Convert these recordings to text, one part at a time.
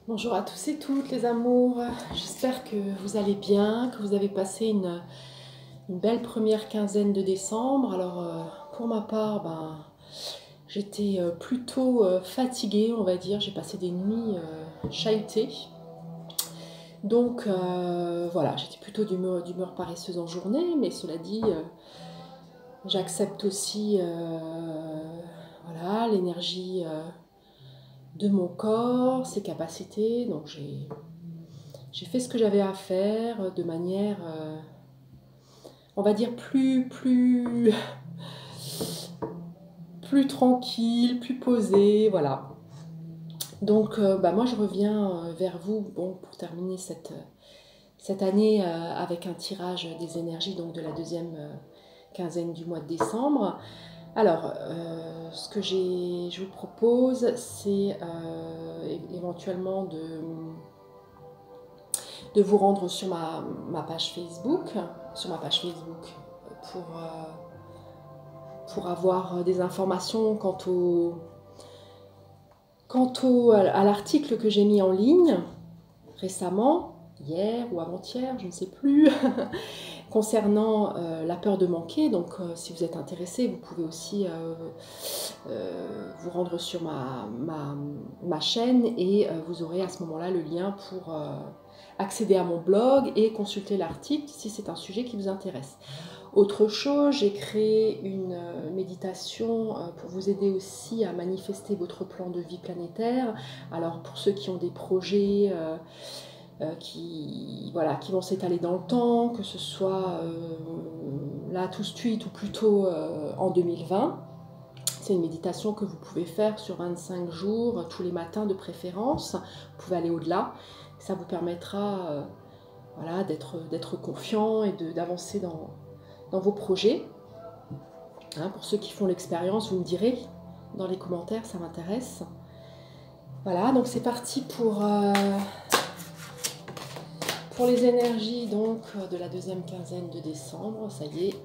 Bonjour à tous et toutes les amours, j'espère que vous allez bien, que vous avez passé une belle première quinzaine de décembre. Alors pour ma part, j'étais plutôt fatiguée, on va dire, j'ai passé des nuits chahutées. Donc voilà, j'étais plutôt d'humeur paresseuse en journée, mais cela dit, j'accepte aussi voilà, l'énergie de mon corps, ses capacités, donc j'ai fait ce que j'avais à faire de manière, on va dire, plus tranquille, plus posée, voilà. Donc, moi, je reviens vers vous, bon, pour terminer cette année avec un tirage des énergies, donc de la deuxième quinzaine du mois de décembre. Alors, ce que je vous propose, c'est éventuellement de vous rendre sur ma page Facebook, pour, pour avoir des informations à l'article que j'ai mis en ligne récemment, hier ou avant-hier, je ne sais plus, concernant la peur de manquer. Donc si vous êtes intéressé, vous pouvez aussi vous rendre sur ma chaîne et vous aurez à ce moment-là le lien pour accéder à mon blog et consulter l'article si c'est un sujet qui vous intéresse. Autre chose, j'ai créé une méditation pour vous aider aussi à manifester votre plan de vie planétaire. Alors pour ceux qui ont des projets voilà, qui vont s'étaler dans le temps, que ce soit là tout de suite ou plutôt en 2020. C'est une méditation que vous pouvez faire sur 25 jours, tous les matins de préférence. Vous pouvez aller au-delà. Ça vous permettra voilà, d'être confiant et d'avancer dans vos projets. Hein, pour ceux qui font l'expérience, vous me direz dans les commentaires, ça m'intéresse. Voilà, donc c'est parti pour les énergies donc, de la deuxième quinzaine de décembre. Ça y est,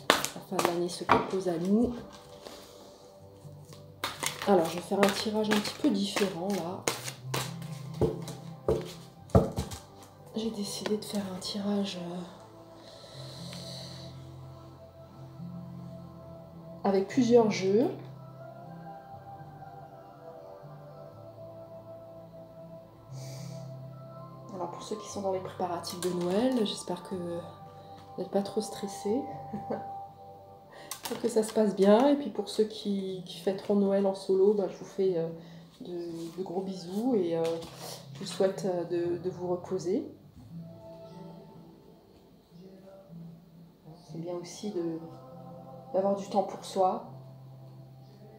la fin de l'année se propose à nous. Alors, je vais faire un tirage un petit peu différent là. J'ai décidé de faire un tirage avec plusieurs jeux. Alors pour ceux qui sont dans les préparatifs de Noël, j'espère que vous n'êtes pas trop stressés, que ça se passe bien. Et puis pour ceux qui fêteront Noël en solo, je vous fais de gros bisous et je vous souhaite de vous reposer. C'est bien aussi d'avoir du temps pour soi.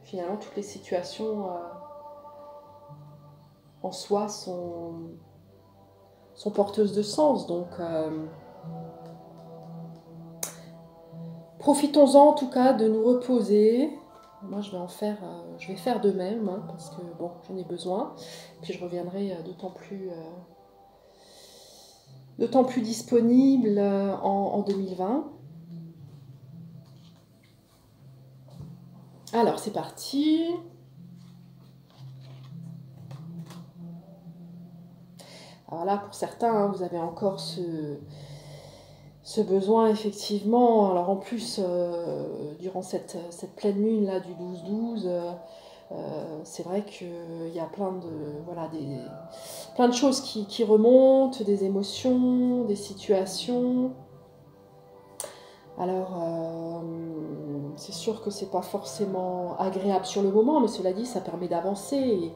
Finalement, toutes les situations en soi sont porteuses de sens. Donc, profitons-en en tout cas de nous reposer. Moi, je vais faire de même, hein, parce que bon, j'en ai besoin. Puis je reviendrai d'autant plus disponible en 2020. Alors, c'est parti. Alors là, pour certains, hein, vous avez encore ce besoin, effectivement. Alors en plus, durant cette pleine lune là du 12-12, c'est vrai qu'il y a plein de choses qui remontent, des émotions, des situations. Alors, c'est sûr que c'est pas forcément agréable sur le moment, mais cela dit, ça permet d'avancer.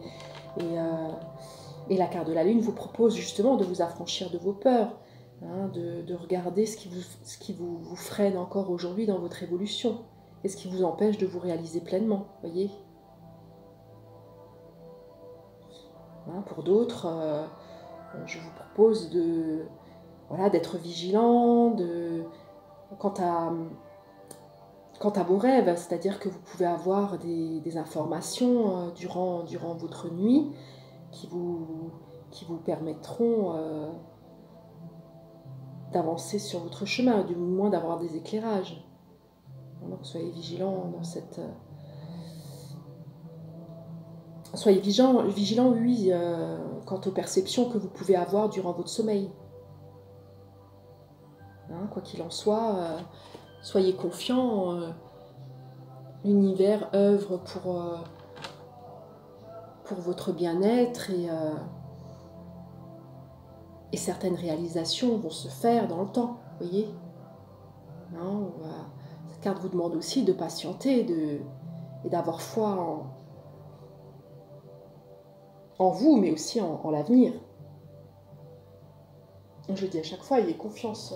Et la carte de la lune vous propose justement de vous affranchir de vos peurs, hein, de regarder ce qui vous freine encore aujourd'hui dans votre évolution et ce qui vous empêche de vous réaliser pleinement, voyez. Hein, pour d'autres, je vous propose voilà, d'être vigilant quant à vos rêves, c'est-à-dire que vous pouvez avoir des informations durant votre nuit qui vous permettront d'avancer sur votre chemin, du moins d'avoir des éclairages. Donc soyez vigilants dans Soyez vigilant, oui, quant aux perceptions que vous pouvez avoir durant votre sommeil. Hein, quoi qu'il en soit, soyez confiants, l'univers œuvre pour votre bien-être et certaines réalisations vont se faire dans le temps, vous voyez. Hein, cette carte vous demande aussi de patienter et d'avoir foi en vous, mais aussi en l'avenir. Je le dis à chaque fois, ayez confiance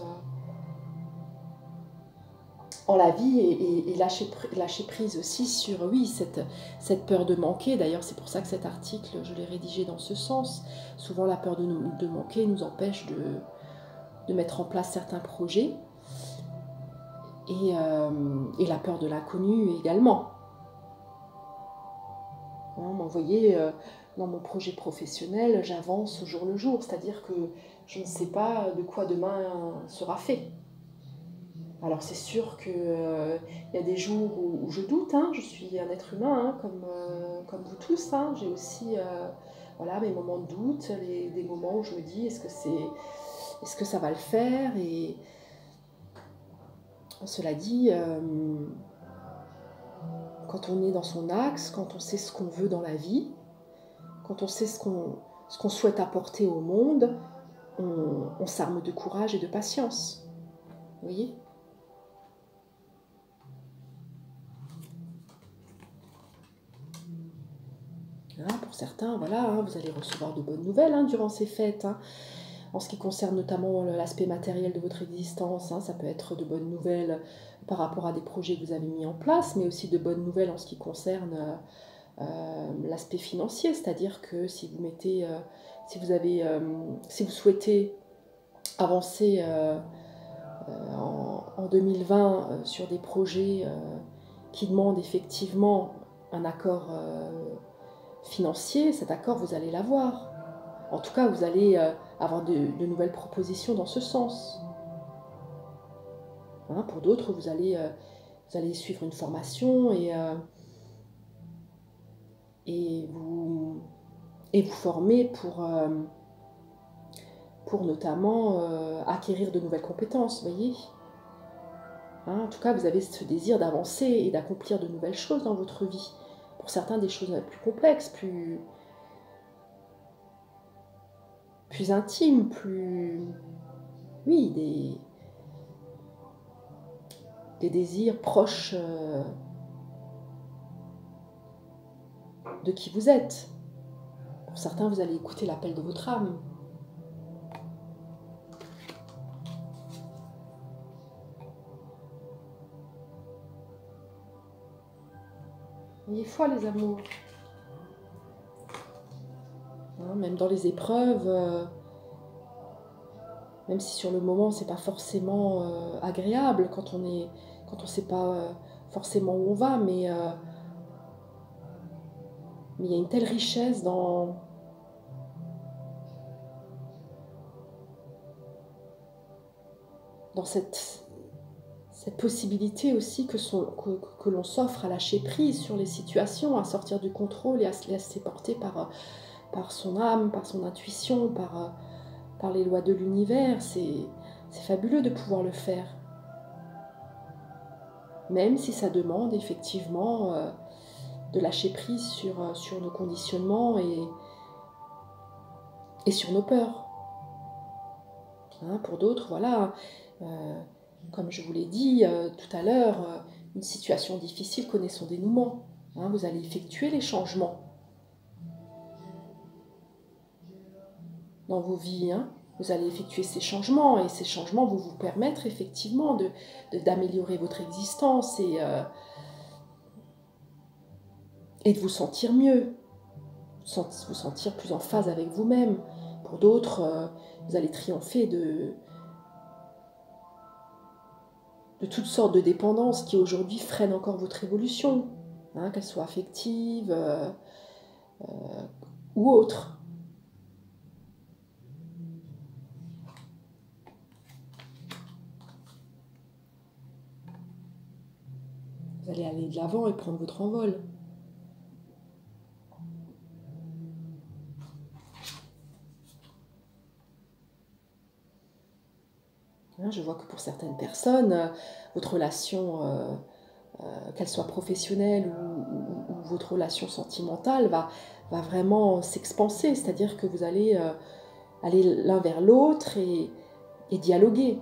en la vie et lâcher prise aussi sur, oui, cette peur de manquer. D'ailleurs, c'est pour ça que cet article, je l'ai rédigé dans ce sens. Souvent, la peur de manquer nous empêche de mettre en place certains projets et la peur de l'inconnu également. Hein, vous voyez, dans mon projet professionnel, j'avance au jour le jour, c'est-à-dire que je ne sais pas de quoi demain sera fait. Alors c'est sûr qu'il y a des jours où je doute, hein, je suis un être humain, hein, comme vous tous, hein, j'ai aussi voilà, mes moments de doute, des moments où je me dis est-ce que ça va le faire, et cela dit, quand on est dans son axe, quand on sait ce qu'on veut dans la vie, quand on sait ce qu'on souhaite apporter au monde, on s'arme de courage et de patience. Vous voyez ? Hein, pour certains, voilà, hein, vous allez recevoir de bonnes nouvelles hein, durant ces fêtes. Hein. En ce qui concerne notamment l'aspect matériel de votre existence, hein, ça peut être de bonnes nouvelles par rapport à des projets que vous avez mis en place, mais aussi de bonnes nouvelles en ce qui concerne l'aspect financier, c'est-à-dire que si vous souhaitez avancer en 2020 sur des projets qui demandent effectivement un accord financier, cet accord vous allez l'avoir. En tout cas, vous allez avoir de nouvelles propositions dans ce sens. Hein, pour d'autres, vous allez suivre une formation et vous former pour notamment acquérir de nouvelles compétences, vous voyez. Hein, en tout cas, vous avez ce désir d'avancer et d'accomplir de nouvelles choses dans votre vie. Pour certains, des choses plus complexes, plus intimes, oui, des désirs proches de qui vous êtes. Pour certains, vous allez écouter l'appel de votre âme. Ayez foi, les amours. Hein, même dans les épreuves, même si sur le moment, c'est pas forcément agréable quand on sait pas forcément où on va, mais il y a une telle richesse dans cette possibilité aussi que l'on s'offre à lâcher prise sur les situations, à sortir du contrôle et à se laisser porter par son âme, par son intuition, par les lois de l'univers. C'est fabuleux de pouvoir le faire. Même si ça demande effectivement de lâcher prise sur nos conditionnements et sur nos peurs. Hein, pour d'autres, voilà, comme je vous l'ai dit tout à l'heure, une situation difficile connaît son dénouement. Hein, vous allez effectuer les changements dans vos vies. Hein. Vous allez effectuer ces changements et ces changements vont vous permettre effectivement d'améliorer votre existence et de vous sentir mieux, vous sentir plus en phase avec vous-même. Pour d'autres, vous allez triompher de toutes sortes de dépendances qui aujourd'hui freinent encore votre évolution, hein, qu'elles soient affectives ou autres. Vous allez aller de l'avant et prendre votre envol. Hein, je vois que pour certaines personnes, votre relation, qu'elle soit professionnelle ou votre relation sentimentale, va vraiment s'expanser. C'est-à-dire que vous allez aller l'un vers l'autre et dialoguer.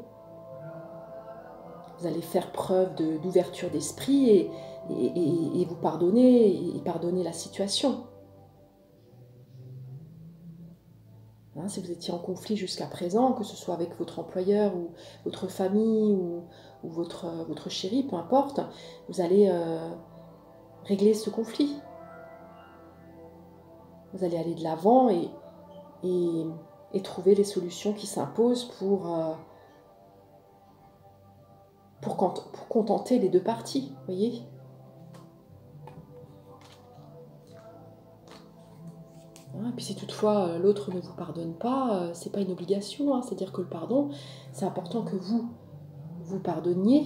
Vous allez faire preuve d'ouverture d'esprit et vous pardonner et pardonner la situation. Hein, si vous étiez en conflit jusqu'à présent, que ce soit avec votre employeur ou votre famille ou votre chéri, peu importe, vous allez régler ce conflit. Vous allez aller de l'avant et trouver les solutions qui s'imposent pour contenter les deux parties, voyez. Et puis si toutefois l'autre ne vous pardonne pas, c'est pas une obligation, hein, c'est-à-dire que le pardon, c'est important que vous pardonniez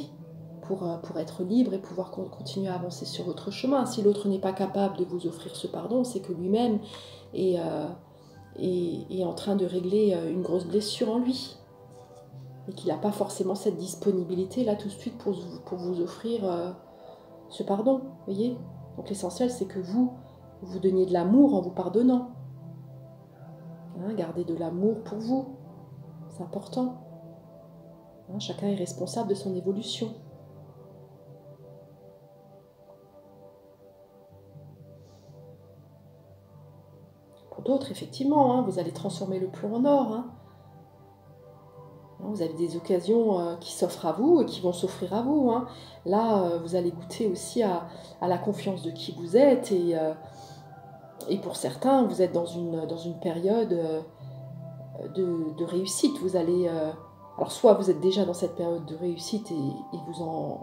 pour être libre et pouvoir continuer à avancer sur votre chemin. Si l'autre n'est pas capable de vous offrir ce pardon, c'est que lui-même est en train de régler une grosse blessure en lui. Et qu'il n'a pas forcément cette disponibilité là tout de suite pour vous offrir ce pardon, voyez. Donc l'essentiel, c'est que vous donniez de l'amour en vous pardonnant. Hein, gardez de l'amour pour vous, c'est important. Hein, chacun est responsable de son évolution. Pour d'autres, effectivement, hein, vous allez transformer le plomb en or. Hein. Vous avez des occasions qui s'offrent à vous et qui vont s'offrir à vous. Hein. Là, vous allez goûter aussi à la confiance de qui vous êtes. Et pour certains, vous êtes dans une période de réussite. Vous allez, alors soit vous êtes déjà dans cette période de réussite et vous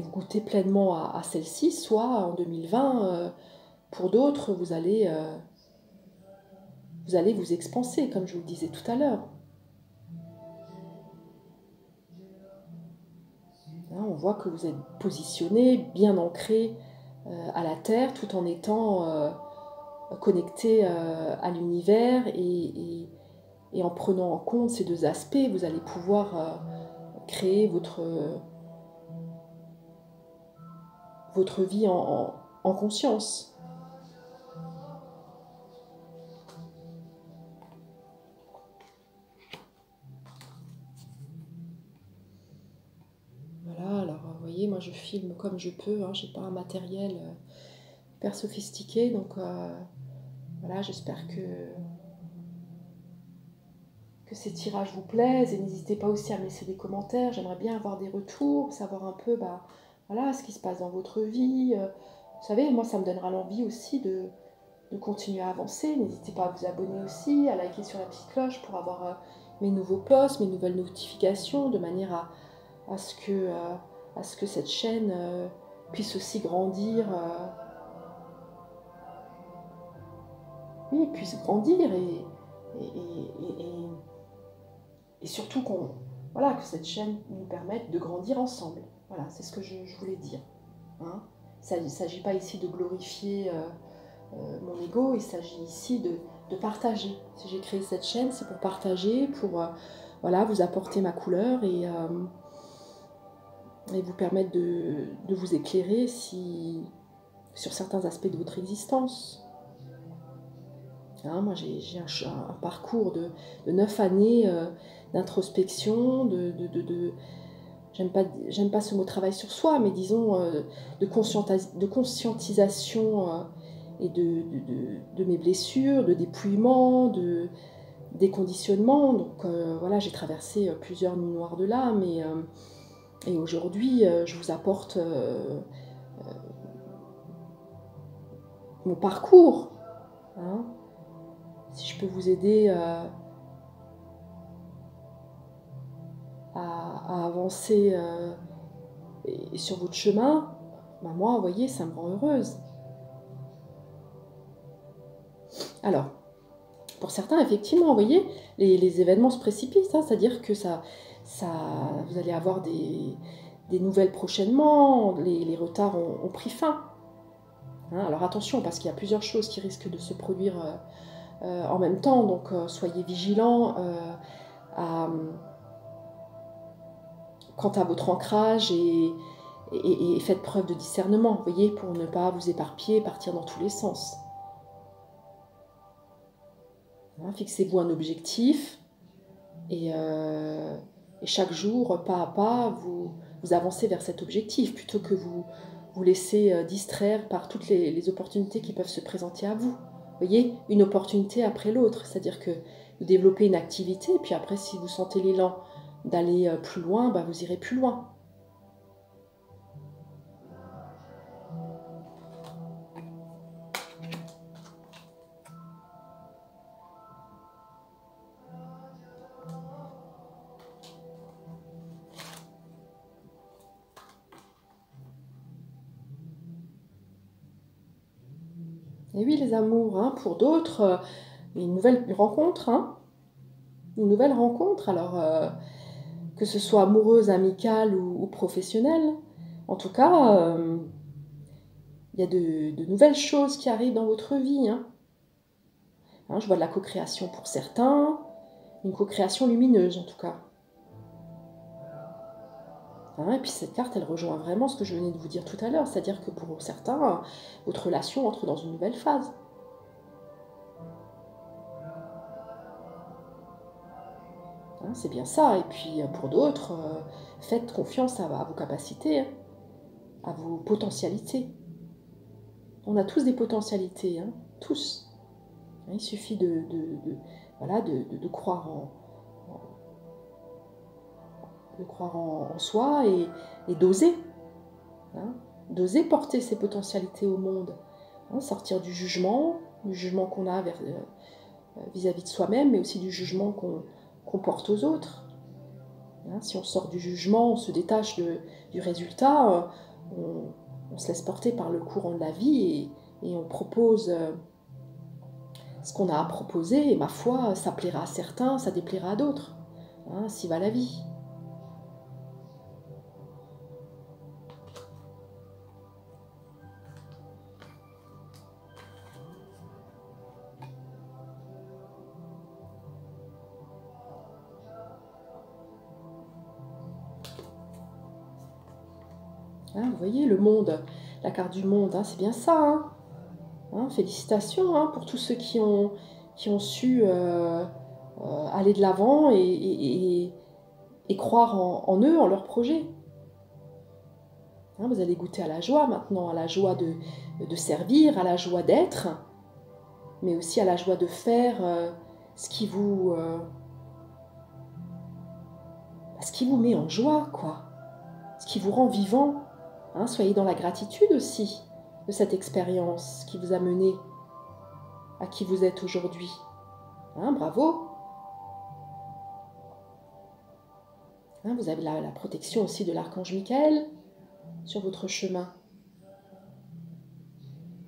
goûtez pleinement à celle-ci, soit en 2020, pour d'autres, vous allez vous expanser, comme je vous le disais tout à l'heure. On voit que vous êtes positionné, bien ancré à la terre, tout en étant connecté à l'univers et en prenant en compte ces deux aspects, vous allez pouvoir créer votre vie en conscience. Voilà, alors vous voyez, moi je filme comme je peux, hein, je n'ai pas un matériel hyper sophistiqué, donc voilà, j'espère que ces tirages vous plaisent et n'hésitez pas aussi à me laisser des commentaires, j'aimerais bien avoir des retours, savoir un peu voilà, ce qui se passe dans votre vie. Vous savez, moi ça me donnera l'envie aussi de continuer à avancer. N'hésitez pas à vous abonner aussi, à liker sur la petite cloche pour avoir mes nouveaux posts, mes nouvelles notifications, de manière à ce que cette chaîne puisse aussi grandir. Oui, puisse grandir et surtout que cette chaîne nous permette de grandir ensemble. Voilà, c'est ce que je voulais dire. Hein. Il ne s'agit pas ici de glorifier mon ego, il s'agit ici de partager. Si j'ai créé cette chaîne, c'est pour partager, pour vous apporter ma couleur et vous permettre de vous éclairer sur certains aspects de votre existence. Hein, moi j'ai un parcours de 9 années d'introspection, j'aime pas ce mot travail sur soi, mais disons de conscientisation et de mes blessures, de dépouillement, de déconditionnement. Donc voilà, j'ai traversé plusieurs nuits noires de l'âme et aujourd'hui je vous apporte mon parcours. Hein. Si je peux vous aider à avancer sur votre chemin, moi, vous voyez, ça me rend heureuse. Alors, pour certains, effectivement, vous voyez, les événements se précipitent, hein, c'est-à-dire que vous allez avoir des nouvelles prochainement, les retards ont pris fin. Hein, alors attention, parce qu'il y a plusieurs choses qui risquent de se produire en même temps, donc soyez vigilants quant à votre ancrage et faites preuve de discernement, vous voyez, pour ne pas vous éparpiller et partir dans tous les sens. Hein, fixez-vous un objectif et chaque jour, pas à pas, vous avancez vers cet objectif plutôt que vous laisser distraire par toutes les opportunités qui peuvent se présenter à vous. Vous voyez, une opportunité après l'autre, c'est-à-dire que vous développez une activité et puis après, si vous sentez l'élan d'aller plus loin, bah, vous irez plus loin. Et oui, les amours, hein, pour d'autres, une nouvelle rencontre, hein, une nouvelle rencontre, alors que ce soit amoureuse, amicale ou professionnelle. En tout cas, il y a de nouvelles choses qui arrivent dans votre vie. Hein. Hein, je vois de la co-création pour certains, une co-création lumineuse en tout cas. Hein, et puis cette carte, elle rejoint vraiment ce que je venais de vous dire tout à l'heure, c'est-à-dire que pour certains, votre relation entre dans une nouvelle phase. Hein, c'est bien ça. Et puis pour d'autres, faites confiance à vos capacités, hein, à vos potentialités. On a tous des potentialités, hein, tous. Il suffit voilà, de croire en soi et d'oser. Hein, d'oser porter ses potentialités au monde. Hein, sortir du jugement qu'on a vis-à-vis de soi-même, mais aussi du jugement qu'on porte aux autres. Hein, si on sort du jugement, on se détache du résultat, on se laisse porter par le courant de la vie et on propose ce qu'on a à proposer, et ma foi, ça plaira à certains, ça déplaira à d'autres. Hein, ainsi va la vie. Hein, vous voyez, le monde, la carte du monde, hein, c'est bien ça. Hein. Hein, félicitations hein, pour tous ceux qui ont su aller de l'avant et croire en eux, en leur projet. Hein, vous allez goûter à la joie maintenant, à la joie de servir, à la joie d'être, mais aussi à la joie de faire ce qui vous met en joie, quoi. Ce qui vous rend vivant. Hein, soyez dans la gratitude aussi de cette expérience qui vous a mené à qui vous êtes aujourd'hui. Hein, bravo. Hein, vous avez la protection aussi de l'archange Michael sur votre chemin.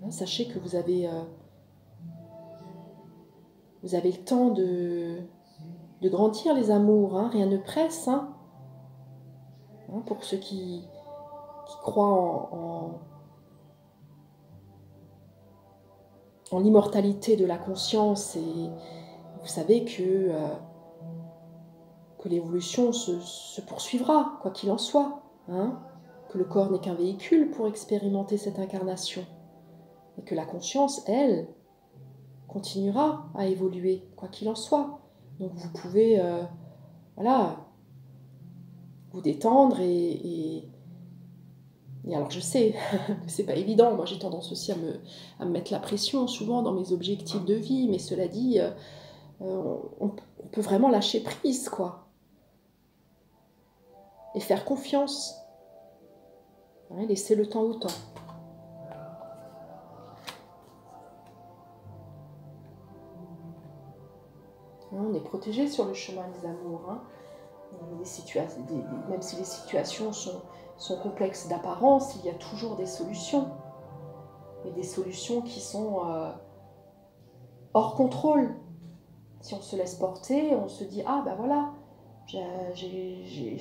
Hein, sachez que vous avez le temps de grandir les amours. Hein, rien ne presse. Hein. Hein, pour ceux qui croient en l'immortalité de la conscience, et vous savez que l'évolution se poursuivra, quoi qu'il en soit, hein, que le corps n'est qu'un véhicule pour expérimenter cette incarnation, et que la conscience, elle, continuera à évoluer, quoi qu'il en soit. Donc vous pouvez, voilà, vous détendre et alors je sais que c'est pas évident, moi j'ai tendance aussi à me mettre la pression souvent dans mes objectifs de vie, mais cela dit, on peut vraiment lâcher prise, quoi. Et faire confiance. Hein, laisser le temps au temps. Hein, on est protégé sur le chemin des amours. Hein. Même si les situations sont complexes d'apparence, il y a toujours des solutions. Et des solutions qui sont hors contrôle. Si on se laisse porter, on se dit « Ah ben voilà, j'ai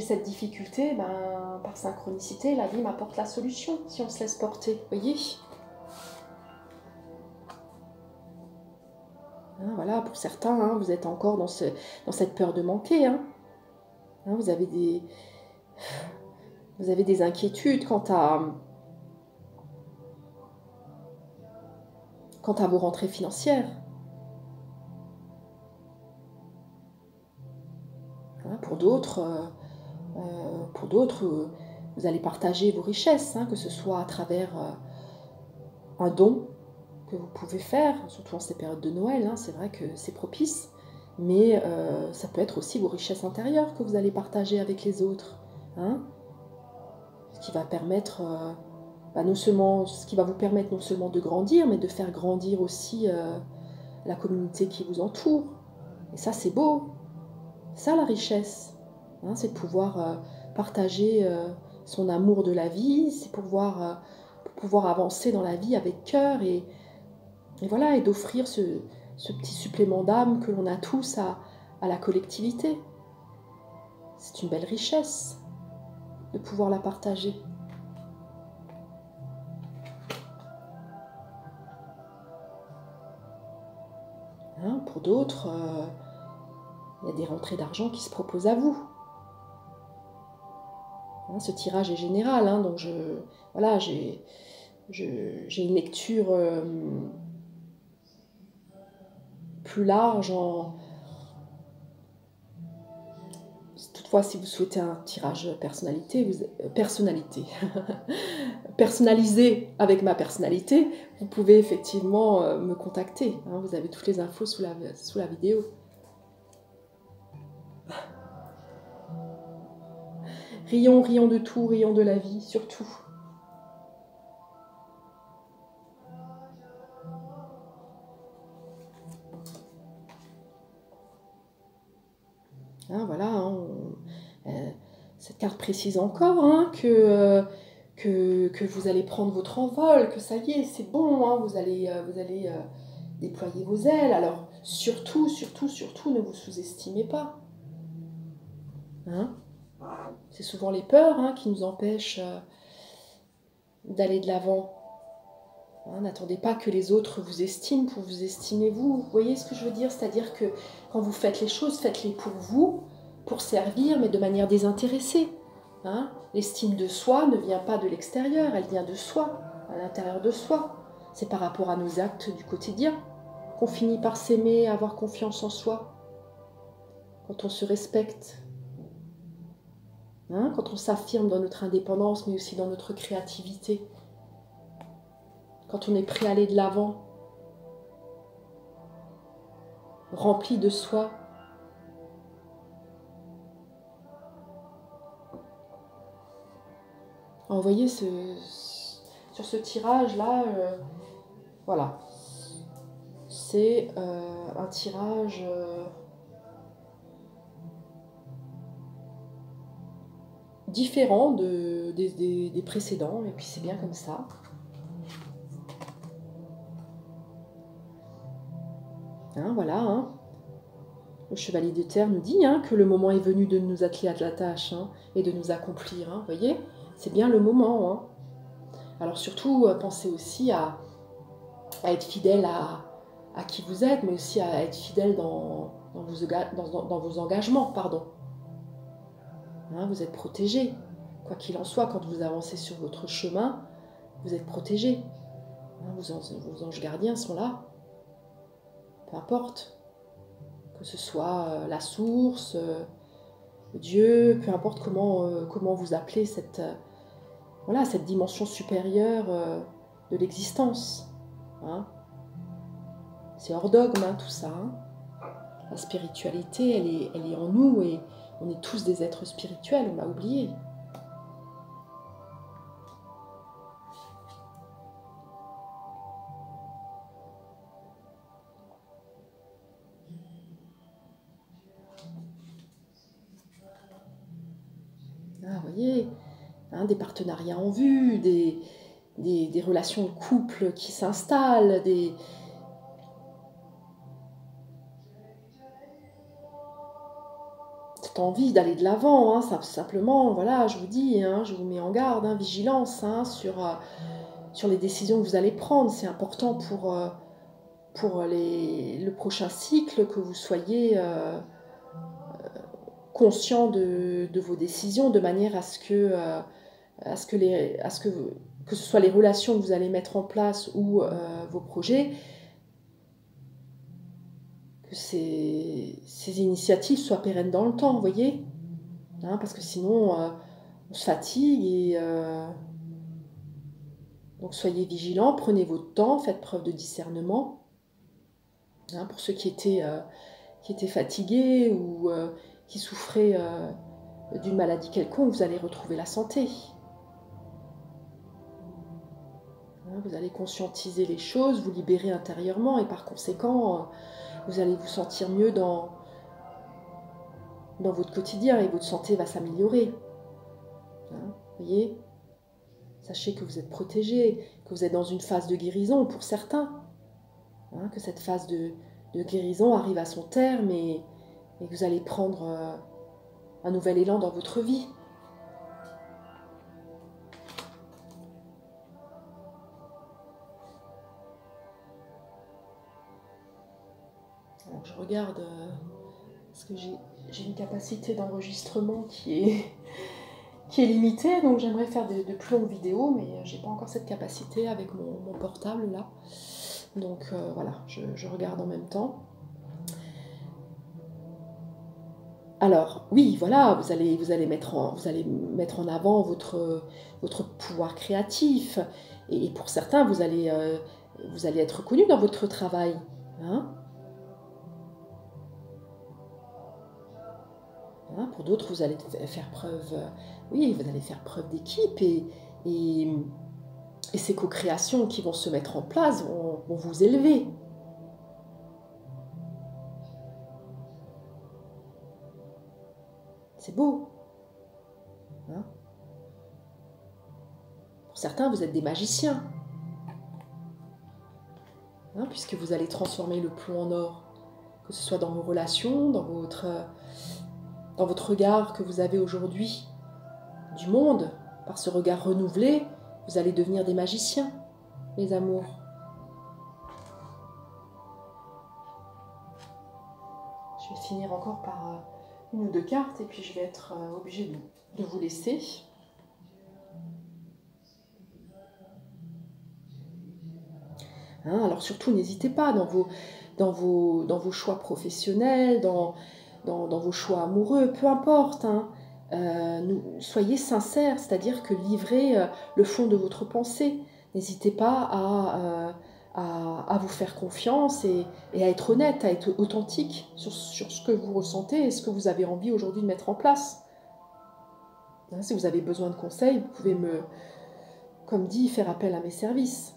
cette difficulté, ben, par synchronicité, la vie m'apporte la solution. » Si on se laisse porter, vous voyez. Hein, voilà, pour certains, hein, vous êtes encore dans cette peur de manquer. Hein. Hein, vous avez des inquiétudes quant à vos rentrées financières. Hein, pour d'autres, vous allez partager vos richesses, hein, que ce soit à travers un don que vous pouvez faire, surtout en ces périodes de Noël, hein, c'est vrai que c'est propice, mais ça peut être aussi vos richesses intérieures que vous allez partager avec les autres, hein, ce qui va permettre, ce qui va vous permettre non seulement de grandir, mais de faire grandir aussi la communauté qui vous entoure. Et ça, c'est beau, c'est ça la richesse, hein, c'est de pouvoir partager son amour de la vie, c'est pour pouvoir avancer dans la vie avec cœur et voilà, et d'offrir ce petit supplément d'âme que l'on a tous à la collectivité. C'est une belle richesse de pouvoir la partager. Hein, pour d'autres, il y a des rentrées d'argent qui se proposent à vous. Hein, ce tirage est général, hein, donc voilà, j'ai une lecture plus large. Toutefois, si vous souhaitez un tirage personnalisé avec ma personnalité, vous pouvez effectivement me contacter. Hein, vous avez toutes les infos sous la vidéo. Rions, rions de tout, rions de la vie, surtout. Hein, voilà, hein, cette carte précise encore hein, que vous allez prendre votre envol, que ça y est, c'est bon, hein, vous allez déployer vos ailes. Alors surtout, surtout, surtout, ne vous sous-estimez pas. Hein, c'est souvent les peurs hein, qui nous empêchent d'aller de l'avant. Hein, n'attendez pas que les autres vous estiment pour vous estimer vous. Vous voyez ce que je veux dire? C'est-à-dire que quand vous faites les choses, faites-les pour vous, pour servir, mais de manière désintéressée. Hein, l'estime de soi ne vient pas de l'extérieur, elle vient de soi, à l'intérieur de soi. C'est par rapport à nos actes du quotidien qu'on finit par s'aimer, avoir confiance en soi. Quand on se respecte, hein, quand on s'affirme dans notre indépendance, mais aussi dans notre créativité. Quand on est prêt à aller de l'avant, rempli de soi. Alors, vous voyez, sur ce tirage-là, voilà, c'est un tirage différent des précédents, et puis c'est bien comme ça. Hein, voilà, hein. Le chevalier de terre nous dit hein, que le moment est venu de nous atteler à la tâche hein, et de nous accomplir. Hein, vous voyez, c'est bien le moment. Hein. Alors surtout, pensez aussi à être fidèle à qui vous êtes, mais aussi à être fidèle dans vos engagements. Pardon. Hein, vous êtes protégé. Quoi qu'il en soit, quand vous avancez sur votre chemin, vous êtes protégé. Hein, vos anges gardiens sont là. Peu importe, que ce soit la source, Dieu, peu importe comment vous appelez cette dimension supérieure de l'existence. Hein. C'est hors dogme hein, tout ça. Hein. La spiritualité, elle est en nous et on est tous des êtres spirituels, on l'a oublié. Ah, vous voyez, hein, des partenariats en vue, des relations de couple qui s'installent, cette envie d'aller de l'avant, hein, simplement, voilà, je vous dis, hein, je vous mets en garde, hein, vigilance hein, sur les décisions que vous allez prendre. C'est important pour le prochain cycle que vous soyez conscient de vos décisions, de manière à ce que ce soit les relations que vous allez mettre en place ou vos projets, que ces initiatives soient pérennes dans le temps, vous voyez, hein, parce que sinon on se fatigue et donc soyez vigilants, prenez votre temps, faites preuve de discernement, hein, pour ceux qui étaient fatigués ou qui souffraient d'une maladie quelconque, vous allez retrouver la santé. Hein, vous allez conscientiser les choses, vous libérer intérieurement et par conséquent, vous allez vous sentir mieux dans votre quotidien et votre santé va s'améliorer. Hein, voyez, sachez que vous êtes protégé, que vous êtes dans une phase de guérison pour certains, hein, que cette phase de guérison arrive à son terme et que vous allez prendre un nouvel élan dans votre vie. Alors, je regarde parce que j'ai une capacité d'enregistrement qui est limitée, donc j'aimerais faire de plus longues vidéos, mais j'ai pas encore cette capacité avec mon portable là. Donc voilà, je regarde en même temps. Alors oui, voilà, vous allez mettre en avant votre pouvoir créatif, et pour certains, vous allez être reconnu dans votre travail, hein. Hein, pour d'autres, vous allez faire preuve, oui, vous allez faire preuve d'équipe et ces co-créations qui vont se mettre en place vont vous élever. C'est beau. Hein, pour certains, vous êtes des magiciens, hein, puisque vous allez transformer le plomb en or, que ce soit dans vos relations, dans votre regard que vous avez aujourd'hui du monde. Par ce regard renouvelé, vous allez devenir des magiciens, mes amours. Je vais finir encore par une ou deux cartes et puis je vais être obligée de vous laisser. Hein, alors surtout, n'hésitez pas dans vos choix professionnels, dans vos choix amoureux, peu importe, hein, soyez sincères, c'est-à-dire que livrez le fond de votre pensée. N'hésitez pas à vous faire confiance et à être honnête, à être authentique sur ce que vous ressentez et ce que vous avez envie aujourd'hui de mettre en place. Hein, si vous avez besoin de conseils, vous pouvez comme dit, faire appel à mes services.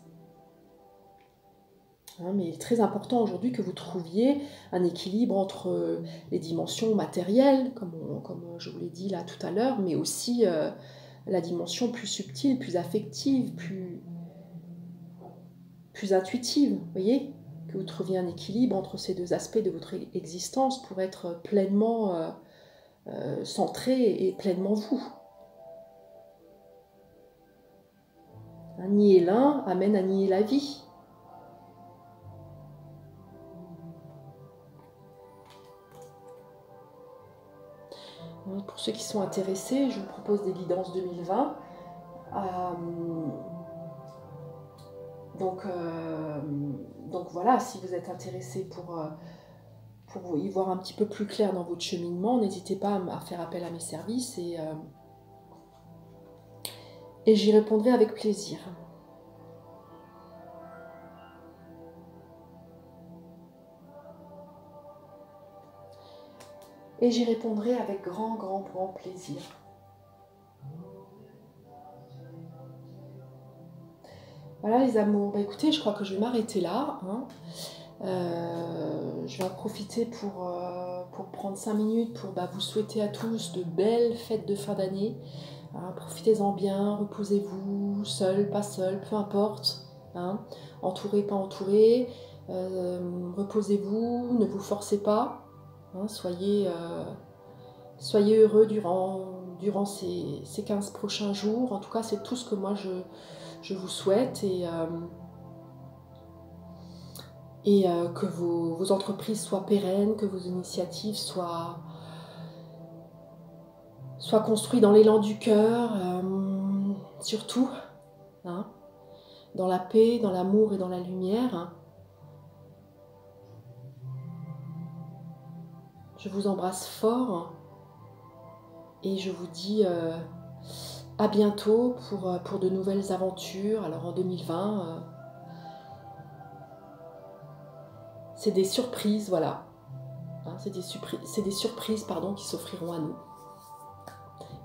Hein, mais il est très important aujourd'hui que vous trouviez un équilibre entre les dimensions matérielles, comme je vous l'ai dit là tout à l'heure, mais aussi la dimension plus subtile, plus affective, plus intuitive, vous voyez, que vous trouviez un équilibre entre ces deux aspects de votre existence pour être pleinement centré et pleinement vous. Hein, nier l'un amène à nier la vie. Pour ceux qui sont intéressés, je vous propose des guidances 2020. Donc voilà, si vous êtes intéressé pour y voir un petit peu plus clair dans votre cheminement, n'hésitez pas à faire appel à mes services et j'y répondrai avec plaisir. Et j'y répondrai avec grand plaisir. Voilà les amours, bah, écoutez, je crois que je vais m'arrêter là. Hein. Je vais en profiter pour prendre 5 minutes pour vous souhaiter à tous de belles fêtes de fin d'année. Hein, profitez-en bien, reposez-vous, seul, pas seul, peu importe. Hein, entouré, pas entouré. Reposez-vous, ne vous forcez pas. Hein, soyez heureux durant ces 15 prochains jours. En tout cas, c'est tout ce que moi je vous souhaite et que vos entreprises soient pérennes, que vos initiatives soient soit construit dans l'élan du cœur, surtout, hein, dans la paix, dans l'amour et dans la lumière. Je vous embrasse fort et je vous dis à bientôt pour de nouvelles aventures. Alors en 2020, c'est des surprises, voilà. Hein, c'est des surprises pardon, qui s'offriront à nous.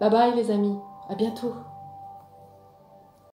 Bye bye les amis, à bientôt.